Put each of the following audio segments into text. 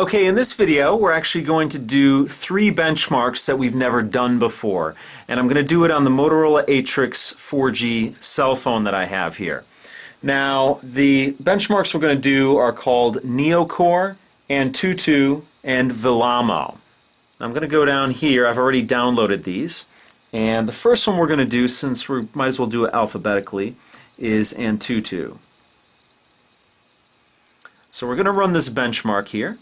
Okay, in this video we're actually going to do 3 benchmarks that we've never done before. And I'm going to do it on the Motorola Atrix 4G cell phone that I have here. Now, the benchmarks we're going to do are called Neocore, AnTuTu, and Vellamo. I'm going to go down here. I've already downloaded these. And the first one we're going to do, since we might as well do it alphabetically, is AnTuTu. So we're going to run this benchmark here,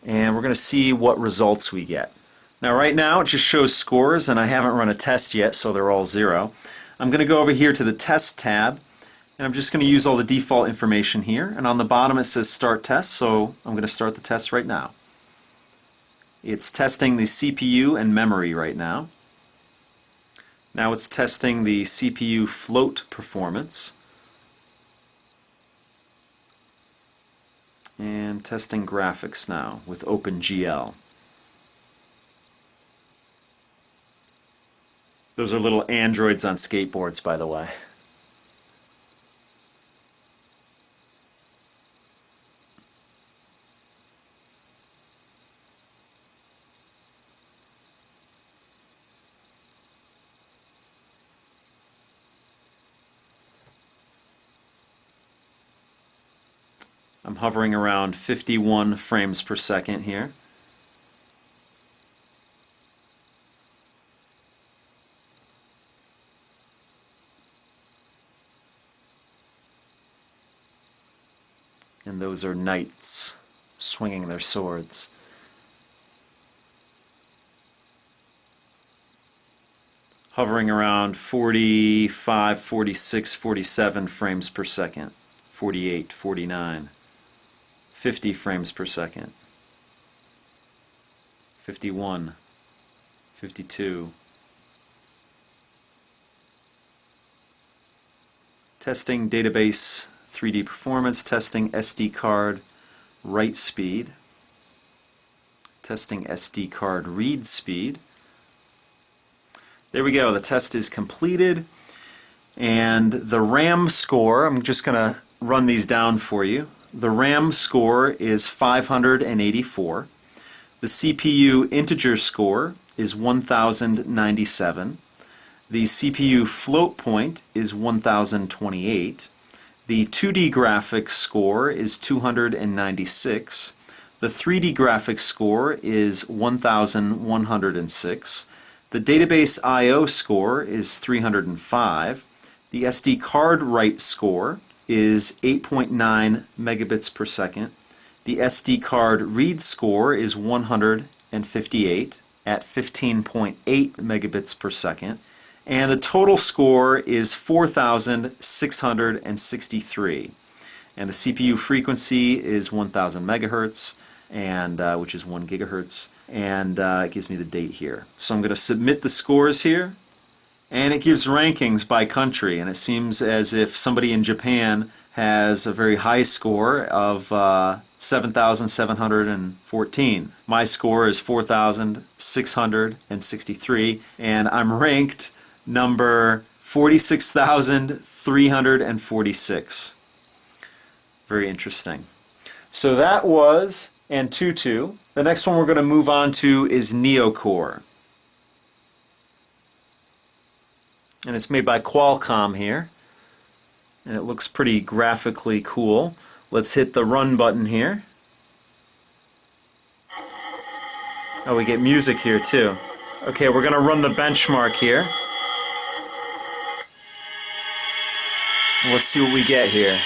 and we're going to see what results we get. Now right now it just shows scores, and I haven't run a test yet, so they're all 0. I'm going to go over here to the Test tab, and I'm just going to use all the default information here, and on the bottom it says Start Test, so I'm going to start the test right now. It's testing the CPU and memory right now. Now it's testing the CPU float performance. And testing graphics now with OpenGL. Those are little androids on skateboards, by the way. I'm hovering around 51 frames per second here. And those are knights swinging their swords. Hovering around 45, 46, 47 frames per second. 48, 49. 50 frames per second, 51, 52. Testing database 3D performance, testing SD card write speed, testing SD card read speed. There we go, the test is completed, and the RAM score, I'm just going to run these down for you. The RAM score is 584. The CPU integer score is 1097. The CPU float point is 1028. The 2D graphics score is 296. The 3D graphics score is 1106. The database I/O score is 305. The SD card write score is 8.9 megabits per second. The SD card read score is 158 at 15.8 megabits per second. And the total score is 4,663. And the CPU frequency is 1,000 megahertz, and which is 1 gigahertz. And it gives me the date here. So I'm going to submit the scores here. And it gives rankings by country, and it seems as if somebody in Japan has a very high score of 7,714. My score is 4,663, and I'm ranked number 46,346. Very interesting. So that was AnTuTu. The next one we're going to move on to is Neocore. And it's made by Qualcomm here, and it looks pretty graphically cool. Let's hit the run button here. Oh, we get music here too. Okay, we're going to run the benchmark here. Let's see what we get here.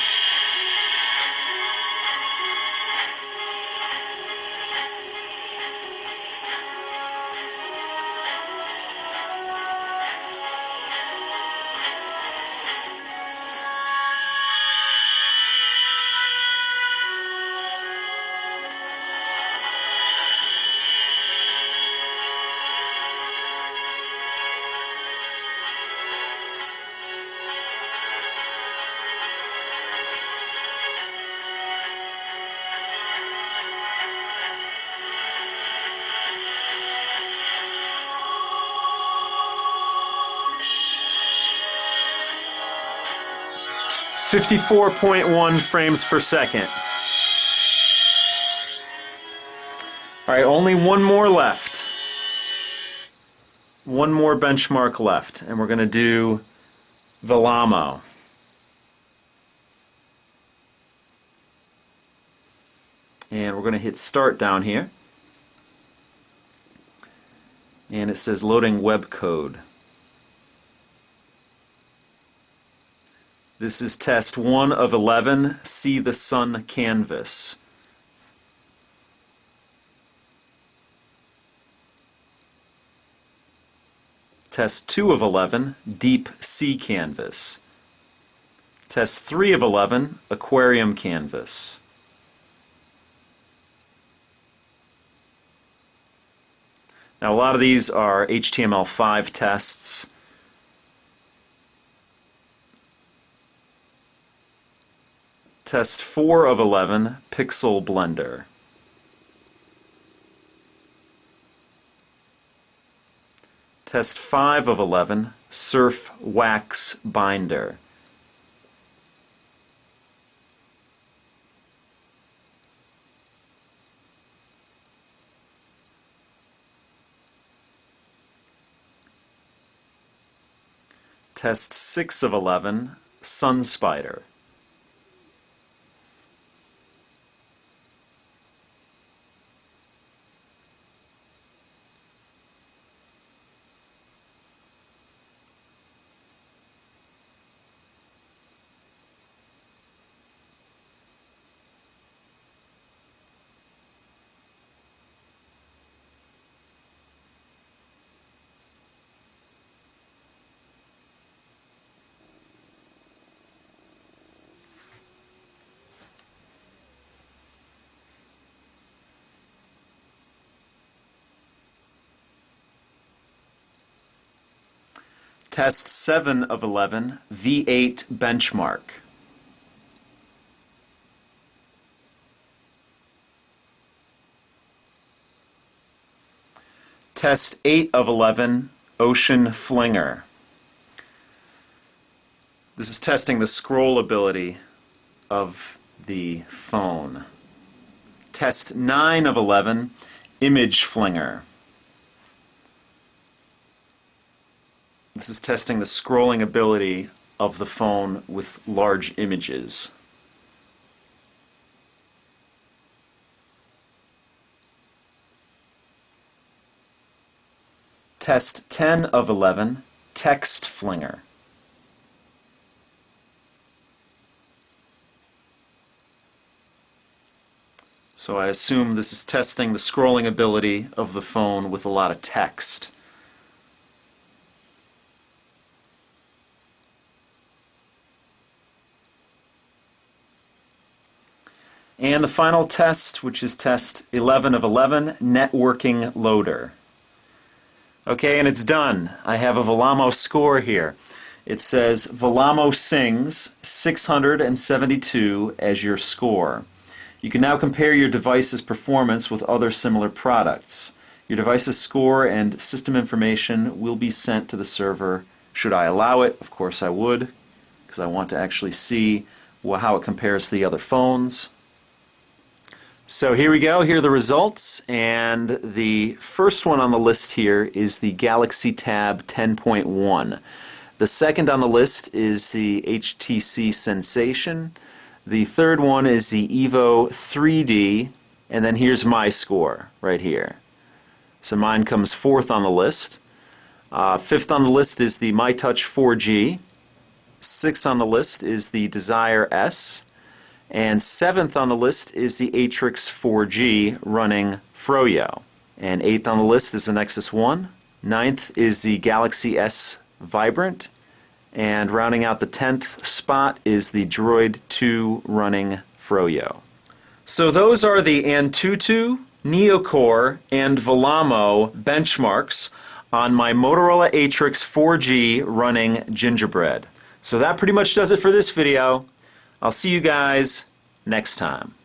.1 frames per second. Alright, only one more left. One more benchmark left, and we're going to do Vellamo. And we're going to hit start down here. And it says loading web code. This is test 1 of 11, see the sun canvas. Test 2 of 11, deep sea canvas. Test 3 of 11, aquarium canvas. Now a lot of these are HTML5 tests. Test 4 of 11, Pixel Blender. Test 5 of 11, Surf Wax Binder. Test 6 of 11, Sun Spider. Test 7 of 11, V8 benchmark. Test 8 of 11, Ocean Flinger. This is testing the scroll ability of the phone. Test 9 of 11, Image Flinger. This is testing the scrolling ability of the phone with large images. Test 10 of 11, Text Flinger. So I assume this is testing the scrolling ability of the phone with a lot of text. And the final test, which is test 11 of 11, Networking Loader. Okay, and it's done. I have a Vellamo score here. It says Vellamo sings 672 as your score. You can now compare your device's performance with other similar products. Your device's score and system information will be sent to the server. Should I allow it? Of course I would, because I want to actually see how it compares to the other phones. So here we go, here are the results, and the first one on the list here is the Galaxy Tab 10.1. The second on the list is the HTC Sensation. The third one is the Evo 3D, and then here's my score right here. So mine comes fourth on the list. Fifth on the list is the MyTouch 4G. Sixth on the list is the Desire S. And seventh on the list is the Atrix 4G running Froyo. And eighth on the list is the Nexus 1. Ninth is the Galaxy S Vibrant. And rounding out the 10th spot is the Droid 2 running Froyo. So those are the AnTuTu, Neocore, and Vellamo benchmarks on my Motorola Atrix 4G running Gingerbread. So that pretty much does it for this video. I'll see you guys next time.